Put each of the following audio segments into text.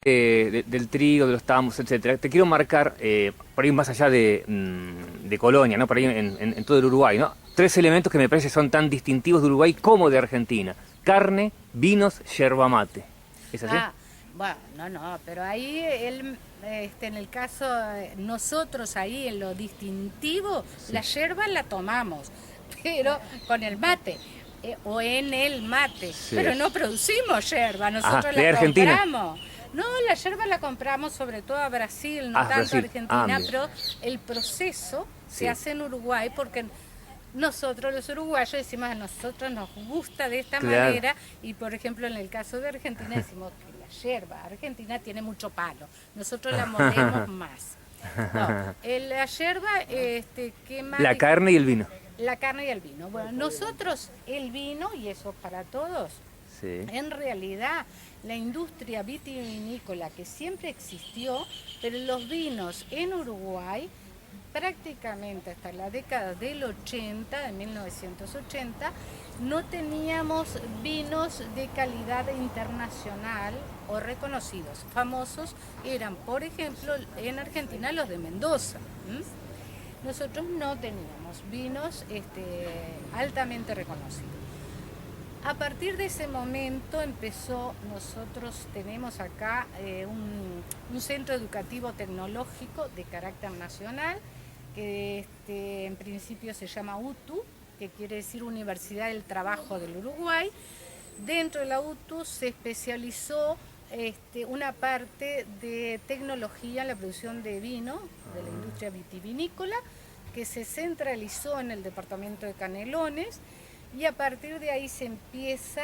del trigo, de los tambos, etcétera, te quiero marcar, por ahí más allá de Colonia, ¿no? Por ahí en todo el Uruguay, ¿no? Tres elementos que me parece son tan distintivos de Uruguay como de Argentina. Carne, vinos, yerba mate. ¿Es así? Ah, bueno, no, pero ahí en el caso, nosotros ahí en lo distintivo, Sí. la yerba la tomamos, pero con el mate. O en el mate, Sí. pero no producimos yerba, Ajá, nosotros de la Argentina. compramos. No, la yerba la compramos sobre todo a Brasil, no Ah, tanto a Brasil. Ah, Argentina, mira. pero el proceso se Sí. hace en Uruguay porque nosotros los uruguayos decimos a nosotros nos gusta de esta Claro. manera y por ejemplo en el caso de Argentina decimos que la yerba argentina tiene mucho palo, nosotros la molemos más. No, la yerba, ¿qué más? La carne y el vino. La carne y el vino. Bueno, nosotros el vino, y eso para todos, Sí. en realidad la industria vitivinícola que siempre existió, pero los vinos en Uruguay prácticamente hasta la década del 80, de 1980, no teníamos vinos de calidad internacional o reconocidos. Famosos eran, por ejemplo, en Argentina los de Mendoza. Nosotros no teníamos vinos altamente reconocidos. A partir de ese momento empezó, nosotros tenemos acá un centro educativo tecnológico de carácter nacional, que en principio se llama UTU, que quiere decir Universidad del Trabajo del Uruguay. Dentro de la UTU se especializó una parte de tecnología en la producción de vino, de la industria vitivinícola, que se centralizó en el departamento de Canelones y a partir de ahí se empieza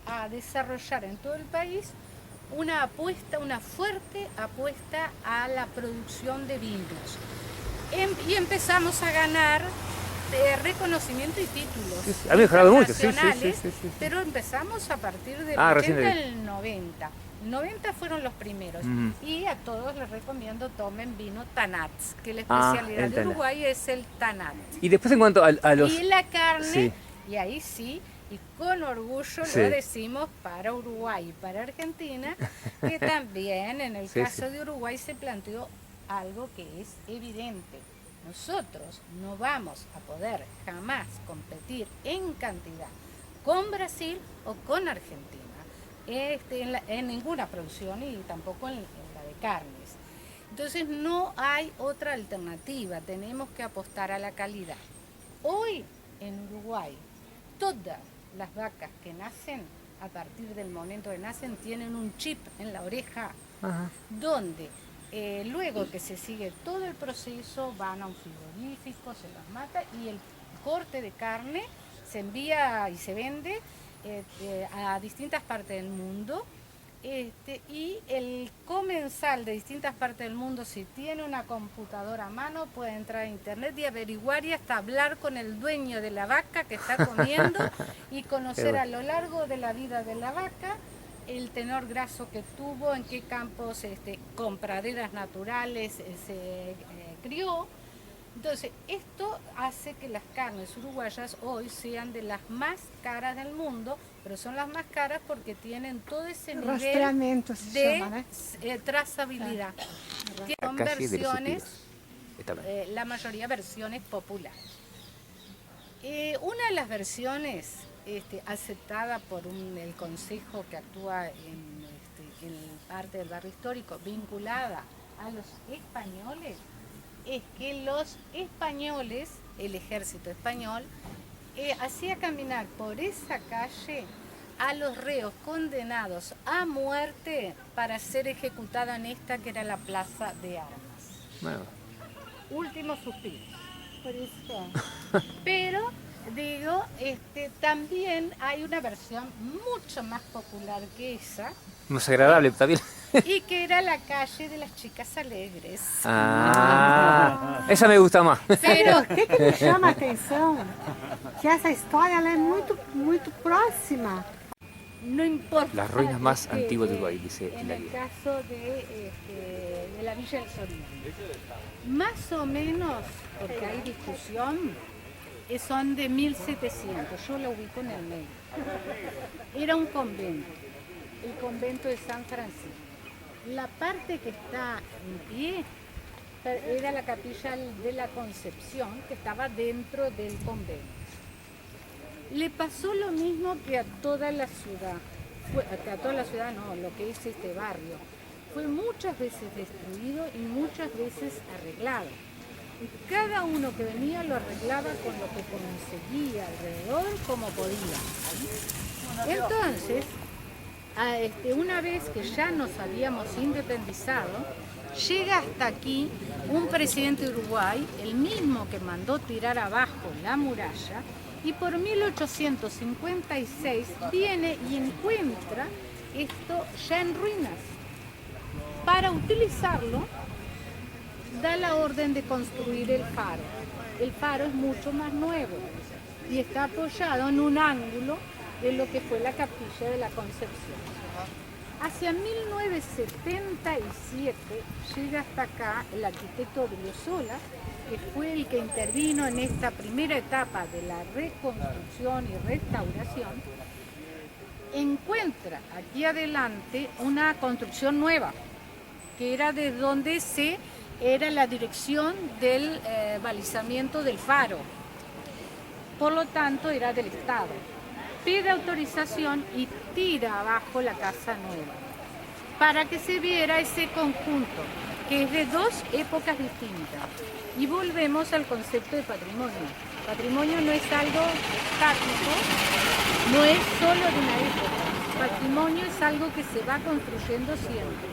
a desarrollar en todo el país una apuesta, una fuerte apuesta a la producción de vinos. Y empezamos a ganar reconocimiento y títulos Sí, sí. Ha mejorado mucho, sí, sí, sí, internacionales, sí, sí, sí. pero empezamos a partir del Ah, recién 80 de... al 90. 90 fueron los primeros Mm. y a todos les recomiendo tomen vino Tanat, que la Ah, especialidad el de tana. Uruguay es el Tanat. Y después en cuanto a Y los... la carne, Sí, y ahí sí, y con orgullo lo sí, decimos para Uruguay y para Argentina, que también en el sí, sí. caso de Uruguay se planteó algo que es evidente. Nosotros no vamos a poder jamás competir en cantidad con Brasil o con Argentina en ninguna producción y tampoco en la de carnes. Entonces no hay otra alternativa, tenemos que apostar a la calidad. Hoy en Uruguay todas las vacas que nacen, a partir del momento que nacen, tienen un chip en la oreja Ajá. donde luego que se sigue todo el proceso van a un frigorífico, se los mata y el corte de carne se envía y se vende a distintas partes del mundo. Y el comensal de distintas partes del mundo, si tiene una computadora a mano, puede entrar a internet y averiguar y hasta hablar con el dueño de la vaca que está comiendo y Qué conocer bueno. a lo largo de la vida de la vaca el tenor graso que tuvo, en qué campos con praderas naturales se crió. Entonces, esto hace que las carnes uruguayas hoy sean de las más caras del mundo, pero son las más caras porque tienen todo ese nivel Rastreamiento se de llama, né? trazabilidad. La Son calle de los versiones, suspiros. Está bien. la mayoría versiones populares. Una de las versiones aceptada por el consejo que actúa en parte del barrio histórico, vinculada a los españoles, es que los españoles, el ejército español, hacía caminar por esa calle a los reos condenados a muerte para ser ejecutada en esta que era la Plaza de Armas. Bueno, Último suspiro. Por isso. Pero digo, también hay una versión mucho más popular que esa, más agradable también. y que era la calle de las chicas alegres. Ah, esa me gusta más. Pero O que me chama a atenção? Que essa história ela é muito próxima. no importa. Las ruinas más este, antiguas de Uruguay, dice En la el guía. caso de la Villa del Solís. Más o menos, porque hay discusión, son de 1700, yo lo ubico en el medio. Era un convento, el convento de San Francisco. la parte que está en pie era la capilla de la Concepción, que estaba dentro del convento. Le pasó lo mismo que a toda la ciudad, que a toda la ciudad no, lo que es este barrio. Fue muchas veces destruido y muchas veces arreglado. Y cada uno que venía lo arreglaba con lo que conseguía alrededor como podía. Entonces, una vez que ya nos habíamos independizado, llega hasta aquí un presidente de Uruguay, el mismo que mandó tirar abajo la muralla, y por 1856 viene y encuentra esto ya en ruinas. Para utilizarlo, da la orden de construir el faro. El faro es mucho más nuevo y está apoyado en un ángulo de lo que fue la capilla de la Concepción. Hacia 1977 llega hasta acá el arquitecto Briozola, que fue el que intervino en esta primera etapa de la reconstrucción y restauración. Encuentra aquí adelante una construcción nueva, que era de donde era la dirección del balizamiento del faro. Por lo tanto, era del Estado. Pide autorización y tira abajo la casa nueva, para que se viera ese conjunto, que es de dos épocas distintas. Y volvemos al concepto de patrimonio. Patrimonio no es algo estático, no es solo de una época. Patrimonio es algo que se va construyendo siempre.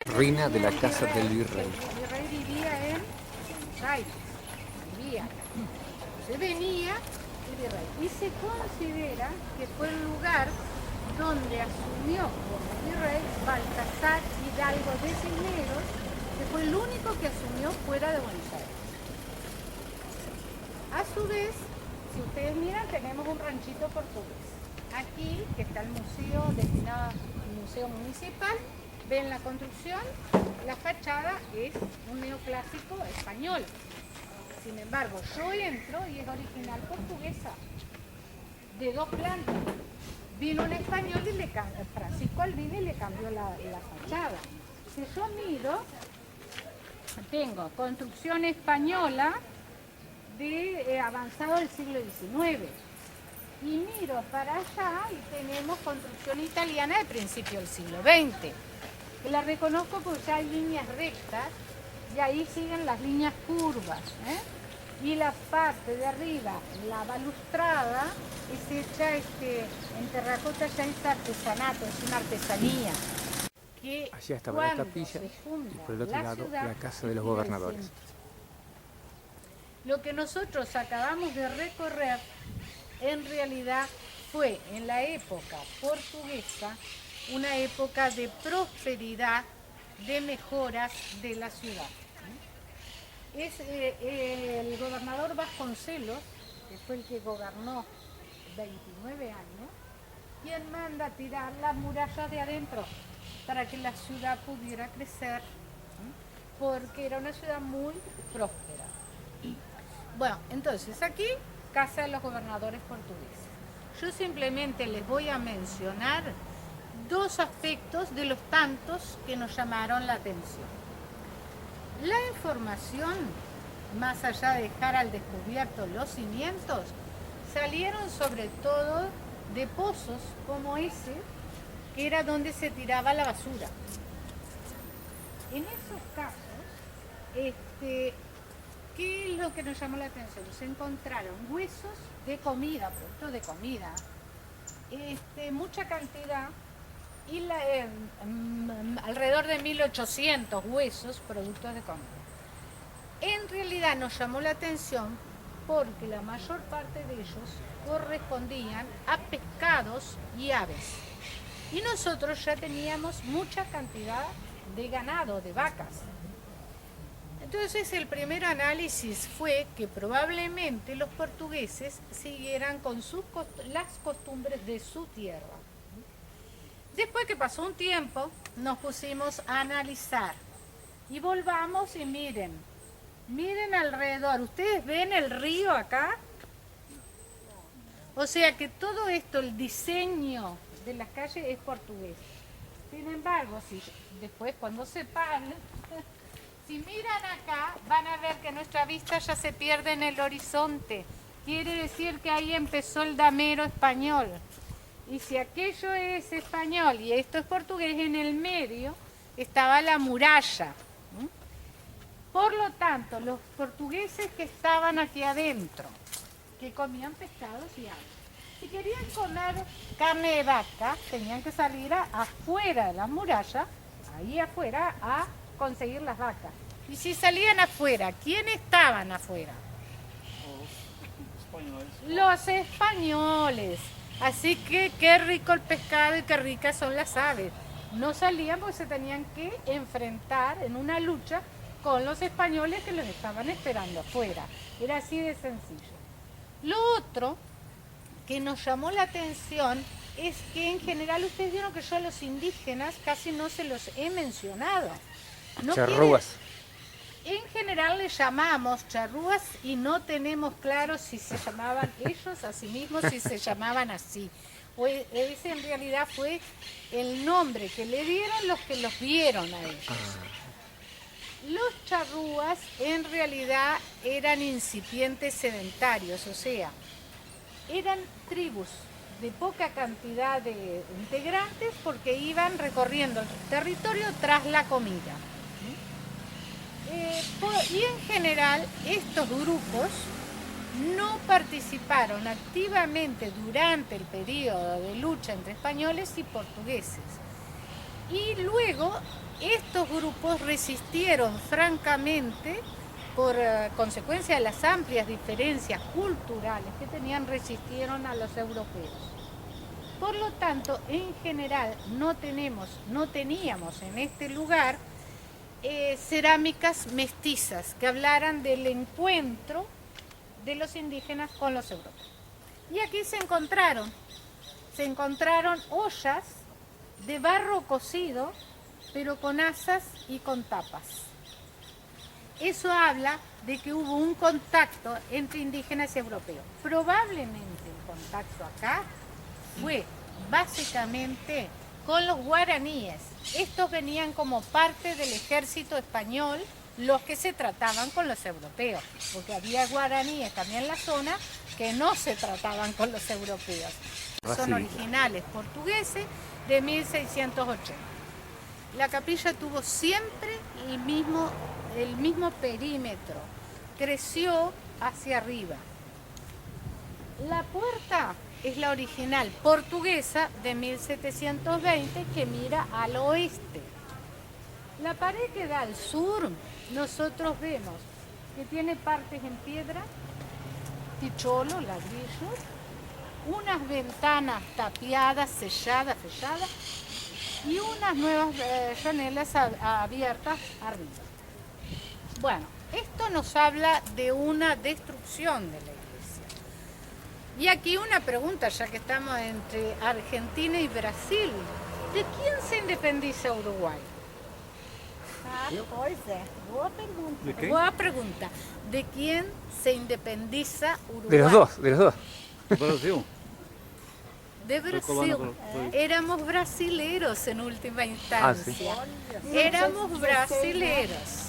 Ruina de la casa del virrey. El virrey vivía en Zaire, se venía el virrey. Y se considera que fue el lugar donde asumió como virrey Baltasar Hidalgo de Cisneros, que fue el único que asumió fuera de Buenos Aires. A su vez, si ustedes miran, tenemos un ranchito portugués. Aquí, que está el museo destinado al museo municipal, ven la construcción, la fachada es un neoclásico español. Sin embargo, yo entro y es original portuguesa, de 2 plantas. Vino un español y Francisco Albini le cambió la fachada. Si yo miro, tengo construcción española de avanzado del siglo XIX. Y miro para allá y tenemos construcción italiana de principio del siglo XX. La reconozco porque ya hay líneas rectas y ahí siguen las líneas curvas. Y la parte de arriba, la balustrada, es hecha en terracota, ya es artesanato, es una artesanía. Que Allí estaba la capilla y por el otro lado la casa de los gobernadores. Lo que nosotros acabamos de recorrer en realidad fue en la época portuguesa una época de prosperidad, de mejoras de la ciudad. Es el gobernador Vasconcelos, que fue el que gobernó 29 años, quien manda tirar las murallas de adentro para que la ciudad pudiera crecer, porque era una ciudad muy próspera. Bueno, entonces aquí, casa de los gobernadores portugueses. Yo simplemente les voy a mencionar 2 aspectos de los tantos que nos llamaron la atención. La información, más allá de dejar al descubierto los cimientos, salieron sobre todo de pozos como ese, que era donde se tiraba la basura. En esos casos, ¿qué es lo que nos llamó la atención? Se encontraron huesos de comida, productos de comida, mucha cantidad, y alrededor de 1800 huesos, productos de comida. En realidad nos llamó la atención porque la mayor parte de ellos correspondían a pescados y aves. Y nosotros ya teníamos mucha cantidad de ganado, de vacas. Entonces el primer análisis fue que probablemente los portugueses siguieran con las costumbres de su tierra. Después que pasó un tiempo, nos pusimos a analizar. Y volvamos y miren alrededor. ¿Ustedes ven el río acá? O sea que todo esto, el diseño de las calles es portugués. Sin embargo, si después cuando se paren, si miran acá, van a ver que nuestra vista ya se pierde en el horizonte. Quiere decir que ahí empezó el damero español. Y si aquello es español y esto es portugués, en el medio estaba la muralla. Por lo tanto, los portugueses que estaban aquí adentro, que comían pescados y agua, si querían comer carne de vaca, tenían que salir afuera de la muralla, ahí afuera, a conseguir las vacas. Y si salían afuera, ¿quiénes estaban afuera? Los españoles. Así que qué rico el pescado y qué ricas son las aves. No salían porque se tenían que enfrentar en una lucha con los españoles que los estaban esperando afuera. Era así de sencillo. Lo otro que nos llamó la atención es que en general ustedes vieron que yo a los indígenas casi no se los he mencionado. No Charrúas. En general les llamamos charrúas y no tenemos claro si se llamaban ellos a sí mismos, si se llamaban así. O ese en realidad fue el nombre que le dieron los que los vieron a ellos. Los charrúas en realidad eran incipientes sedentarios, o sea, eran tribus de poca cantidad de integrantes porque iban recorriendo el territorio tras la comida. Y en general estos grupos no participaron activamente durante el periodo de lucha entre españoles y portugueses. Y luego estos grupos resistieron francamente, por consecuencia de las amplias diferencias culturales que tenían, resistieron a los europeos. Por lo tanto, en general no teníamos en este lugar cerámicas mestizas que hablaran del encuentro de los indígenas con los europeos. Y aquí se encontraron ollas de barro cocido, pero con asas y con tapas. Eso habla de que hubo un contacto entre indígenas y europeos. Probablemente el contacto acá fue básicamente con los guaraníes. Estos venían como parte del ejército español, los que se trataban con los europeos, porque había guaraníes también en la zona que no se trataban con los europeos. Son originales portugueses de 1680. La capilla tuvo siempre el mismo perímetro, creció hacia arriba. La puerta es la original portuguesa de 1720 que mira al oeste. La pared que da al sur, nosotros vemos que tiene partes en piedra, ticholo, ladrillos, unas ventanas tapiadas, selladas y unas nuevas llanelas abiertas arriba. Bueno, esto nos habla de una destrucción de la iglesia. Y aquí una pregunta, ya que estamos entre Argentina y Brasil. ¿De quién se independiza Uruguay? Pois é, boa pergunta. Boa pregunta. ¿De quién se independiza Uruguay? De los dos, de los dos. Brasil. De Brasil. Éramos brasileros en última instancia. Sí. Éramos brasileros.